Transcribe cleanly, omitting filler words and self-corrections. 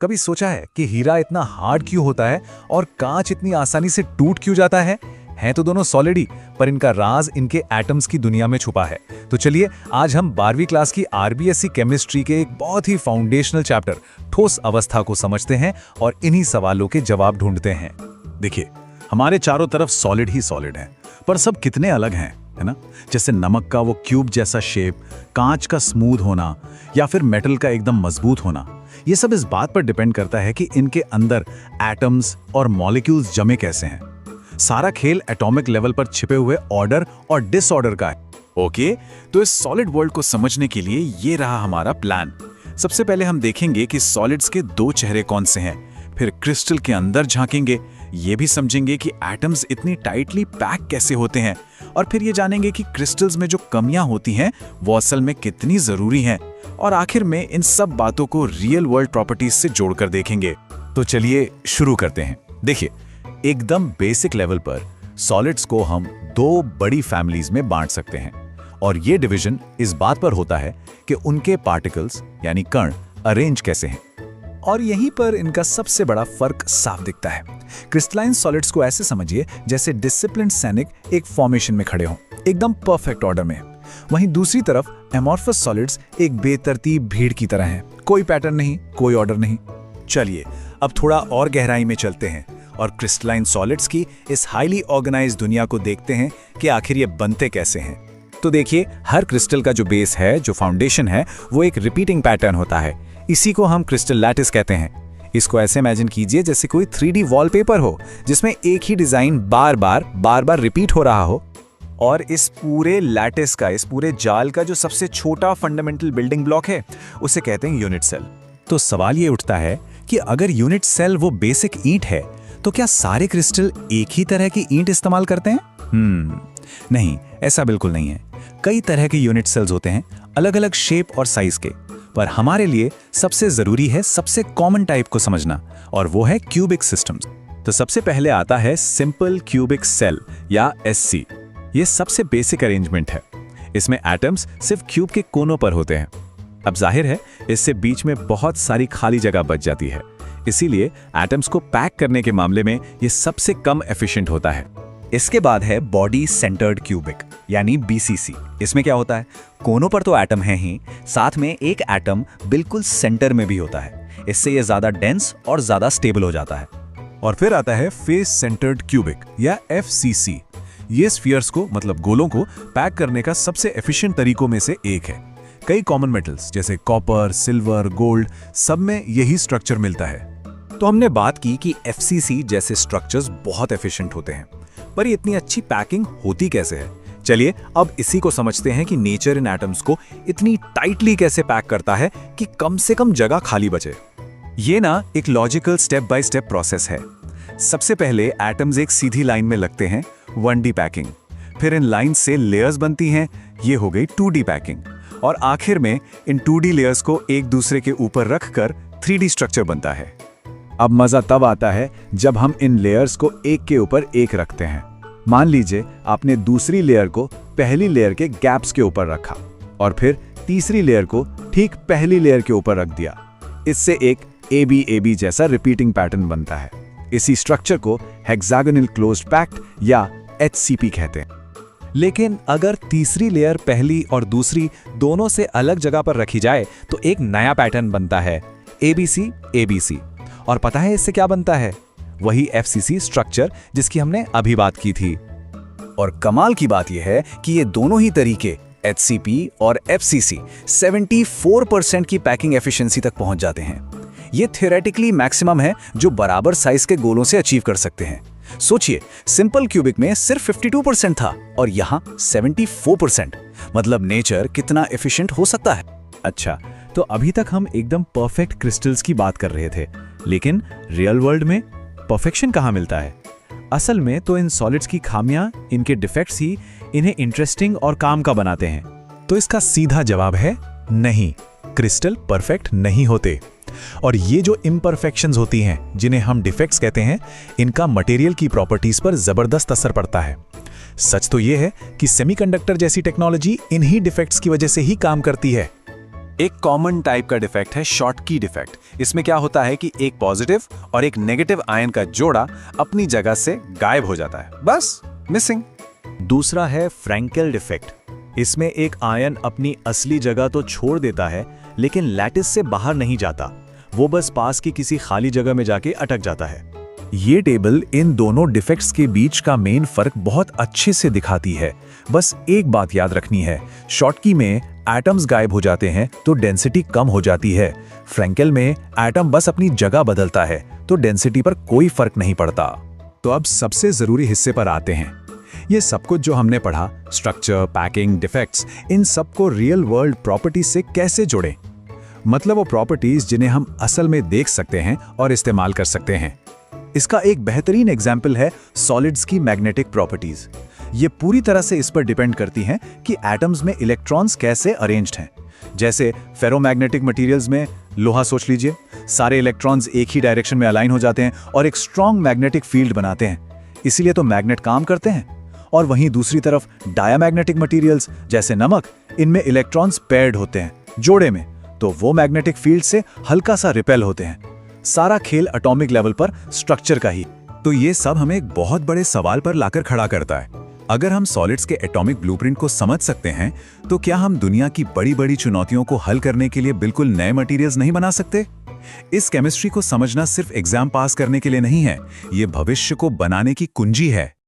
कभी सोचा है कि हीरा इतना हार्ड क्यों होता है और कांच इतनी आसानी से टूट क्यों जाता है? हैं तो दोनों सॉलिड ही, पर इनका राज इनके एटम्स की दुनिया में छुपा है। तो चलिए आज हम 12वीं क्लास की आरबीएससी केमिस्ट्री के एक बहुत ही फाउंडेशनल चैप्टर ठोस अवस्था को समझते हैं और इन्हीं सवालों के जवाब ढूंढते हैं। देखिए, हमारे चारों तरफ सॉलिड ही सॉलिड हैं, पर सब कितने अलग हैं, है ना? जैसे नमक का वो क्यूब जैसा शेप, कांच का स्मूथ होना या फिर मेटल का एकदम मजबूत होना, ये सब इस बात पर डिपेंड करता है कि इनके अंदर एटम्स और मॉलिक्यूल्स जमे कैसे हैं। सारा खेल एटॉमिक लेवल पर छिपे हुए ऑर्डर और डिसऑर्डर का है। ओके, तो इस सॉलिड वर्ल्ड को समझने के लिए ये रहा हमारा प्लान। सबसे पहले हम देखेंगे कि सॉलिड्स के दो चेहरे कौन से हैं, फिर क्रिस्टल के अंदर झांकेंगे, ये भी समझेंगे कि एटम्स इतनी टाइटली पैक कैसे होते हैं, और फिर ये जानेंगे कि क्रिस्टल्स में जो कमियां होती हैं वो असल में कितनी जरूरी हैं, और आखिर में इन सब बातों को रियल वर्ल्ड प्रॉपर्टीज से जोड़कर देखेंगे। तो चलिए शुरू करते हैं। देखिए, एकदम बेसिक लेवल पर सॉलिड्स को हम दो बड़ी फैमिलीज में बांट सकते हैं, और ये डिवीजन इस बात पर होता है कि उनके पार्टिकल्स यानी कण अरेंज कैसे हैं। और यहीं पर इनका सबसे बड़ा फर्क साफ दिखता है। क्रिस्टलाइन सॉलिड्स को ऐसे समझिए जैसे डिसिप्लिन्ड सैनिक एक फॉर्मेशन में खड़े हों, एकदम परफेक्ट ऑर्डर में। वहीं दूसरी तरफ एमॉर्फस सॉलिड्स एक बेतरतीब भीड़ की तरह हैं, कोई पैटर्न नहीं, कोई ऑर्डर नहीं। चलिए अब थोड़ा और गहराई में चलते हैं और क्रिस्टलाइन सॉलिड्स की इस हाईली ऑर्गेनाइज्ड दुनिया को देखते हैं कि आखिर ये बनते कैसे हैं। तो देखिए, हर क्रिस्टल का जो बेस है, जो फाउंडेशन है, वो एक रिपीटिंग पैटर्न होता है। इसी को हम क्रिस्टल लैटिस कहते हैं। इसको ऐसे इमेजिन कीजिए जैसे कोई 3D वॉलपेपर हो, जिसमें एक ही डिजाइन बार बार रिपीट हो रहा हो। और इस पूरे लैटिस का, इस पूरे जाल का जो सबसे छोटा फंडामेंटल बिल्डिंग ब्लॉक है, उसे कहते हैं यूनिट सेल। तो सवाल ये उठता है कि अगर यूनिट सेल वो बेसिक ईंट है, तो क्या सारे क्रिस्टल एक ही तरह की ईंट इस्तेमाल करते हैं? नहीं, ऐसा बिल्कुल नहीं है। कई तरह के यूनिट सेल्स होते हैं, अलग अलग शेप और साइज के। पर हमारे लिए सबसे जरूरी है सबसे कॉमन टाइप को समझना, और वो है क्यूबिक सिस्टम्स। तो सबसे पहले आता है सिंपल क्यूबिक सेल या एससी। ये सबसे बेसिक अरेंजमेंट है। इसमें एटम्स सिर्फ क्यूब के कोनों पर होते हैं। अब जाहिर है, इससे बीच में बहुत सारी खाली जगह बच जाती है, इसीलिए एटम्स को पैक करने के मामले में ये सबसे कम एफिशिएंट होता है। इसके बाद है बॉडी सेंटर्ड क्यूबिक यानी बीसीसी। इसमें क्या होता है, कोनों पर तो एटम है ही, साथ में एक एटम बिल्कुल सेंटर में भी होता है। इससे ये ज्यादा डेंस और ज्यादा स्टेबल हो जाता है। और फिर आता है फेस सेंटर्ड क्यूबिक या एफसीसी। ये स्फीयर्स को, मतलब गोलों को पैक करने का सबसे एफिशिएंट तरीकों में से एक है। कई कॉमन मेटल्स जैसे कॉपर, सिल्वर, गोल्ड, सब में यही स्ट्रक्चर मिलता है। तो हमने बात की कि एफसीसी जैसे स्ट्रक्चर्स बहुत एफिशिएंट होते हैं, पर ये इतनी अच्छी पैकिंग होती कैसे है? चलिए अब इसी को समझते हैं कि नेचर इन एटम्स को इतनी टाइटली कैसे पैक करता है कि कम से कम जगह खाली बचे। ये ना एक logical step by step process है। सबसे पहले एटम्स एक सीधी लाइन में लगते हैं, 1D पैकिंग। फिर इन लाइन से लेयर्स बनती हैं, ये हो गई 2D पैकिंग। और आखिर में इन 2D लेयर्स को एक दूसरे के ऊपर रखकर 3D स्ट्रक्चर बनता है। अब मजा तब आता है जब हम इन लेयर्स को एक के ऊपर एक रखते हैं। मान लीजिए आपने दूसरी लेयर को पहली लेयर के गैप्स के ऊपर रखा, और फिर तीसरी लेयर को ठीक पहली लेयर के ऊपर रख दिया। इससे एक AB जैसा रिपीटिंग पैटर्न बनता है। इसी स्ट्रक्चर को हेक्सागोनल क्लोज्ड पैक्ड या HCP कहते हैं। लेकिन अगर तीसरी लेयर पहली और दूसरी दोनों से अलग जगह पर रखी जाए तो एक नया पैटर्न बनता है, ABC। और पता है इससे क्या बनता है? वही FCC स्ट्रक्चर जिसकी हमने अभी बात की थी। और कमाल की बात यह है कि ये दोनों ही तरीके HCP और FCC 74% की पैकिंग एफिशिएंसी तक पहुंच जाते हैं। ये थियोरेटिकली मैक्सिमम है जो बराबर साइज के गोलों से अचीव कर सकते हैं। सोचिए, सिंपल क्यूबिक में सिर्फ 52% था और यहाँ 74%। मतलब नेचर कितना एफिशिएंट हो सकता है। अच्छा, तो अभी तक हम एकदम परफेक्ट क्रिस्टल्स की बात कर रहे थे, लेकिन रियल वर्ल्ड में परफेक्शन कहाँ मिलता है? असल में तो इन सॉलिड्स की खामियां, इनके डिफेक्ट्स ही इन्हें इंटरेस्टिंग और काम का बनाते हैं। तो इसका सीधा जवाब है नहीं, क्रिस्टल परफेक्ट नहीं होते। और ये जो इम्परफेक्शंस होती हैं, जिन्हें हम डिफेक्ट्स कहते हैं, इनका मटेरियल की प्रॉपर्टीज पर जबरदस्त असर पड़ता है। सच तो ये है कि सेमीकंडक्टर जैसी टेक्नोलॉजी इन्हीं डिफेक्ट्स की वजह से ही काम करती है। एक कॉमन टाइप का डिफेक्ट है शॉटकी डिफेक्ट। इसमें क्या होता है कि एक पॉजिटिव और एक नेगेटिव आयन का जोड़ा अपनी जगह से गायब हो जाता है, बस मिसिंग। दूसरा है फ्रैंकेल डिफेक्ट। इसमें एक आयन अपनी असली जगह तो छोड़ देता है, लेकिन लैटिस से बाहर नहीं जाता, वो बस पास की किसी खाली जगह में जाके अटक जाता है। ये टेबल इन दोनों डिफेक्ट्स के बीच का मेन फर्क बहुत अच्छे से दिखाती है। बस एक बात याद रखनी है, शॉटकी में एटम्स गायब हो जाते हैं तो डेंसिटी कम हो जाती है। फ्रैंकेल में एटम बस अपनी जगह बदलता है तो डेंसिटी पर कोई फर्क नहीं पड़ता। तो अब सबसे जरूरी हिस्से पर आते हैं। ये सब कुछ जो हमने पढ़ा, स्ट्रक्चर, पैकिंग, डिफेक्ट्स, इन सबको रियल वर्ल्ड प्रॉपर्टीज से कैसे जोड़ें? मतलब वो प्रॉपर्टीज जिन्हें हम असल में देख सकते हैं और इस्तेमाल कर सकते हैं। इसका एक बेहतरीन एग्जाम्पल है सॉलिड्स की मैग्नेटिक प्रॉपर्टीज। ये पूरी तरह से इस पर डिपेंड करती हैं कि एटम्स में इलेक्ट्रॉन्स कैसे अरेंज्ड हैं। जैसे फेरोमैग्नेटिक मटेरियल्स में लोहा सोच लीजिए, सारे इलेक्ट्रॉन्स एक ही डायरेक्शन में अलाइन हो जाते हैं और एक स्ट्रॉन्ग मैग्नेटिक फील्ड बनाते हैं, इसीलिए तो मैग्नेट काम करते हैं। और वहीं दूसरी तरफ डायामैग्नेटिक मटेरियल्स जैसे नमक, इनमें इलेक्ट्रॉन्स पेयर्ड होते हैं जोड़े में, तो वो मैग्नेटिक फील्ड से हल्का सा रिपेल होते हैं। सारा खेल एटॉमिक लेवल पर स्ट्रक्चर का ही। तो ये सब हमें एक बहुत बड़े सवाल पर लाकर खड़ा करता है। अगर हम सॉलिड्स के एटॉमिक ब्लूप्रिंट को समझ सकते हैं, तो क्या हम दुनिया की बड़ी-बड़ी चुनौतियों को हल करने के लिए बिल्कुल नए मटेरियल्स नहीं बना सकते? इस केमिस्ट्री को समझना सिर्फ एग्जाम पास करने के लिए नहीं है, ये भविष्य को बनाने की कुंजी है।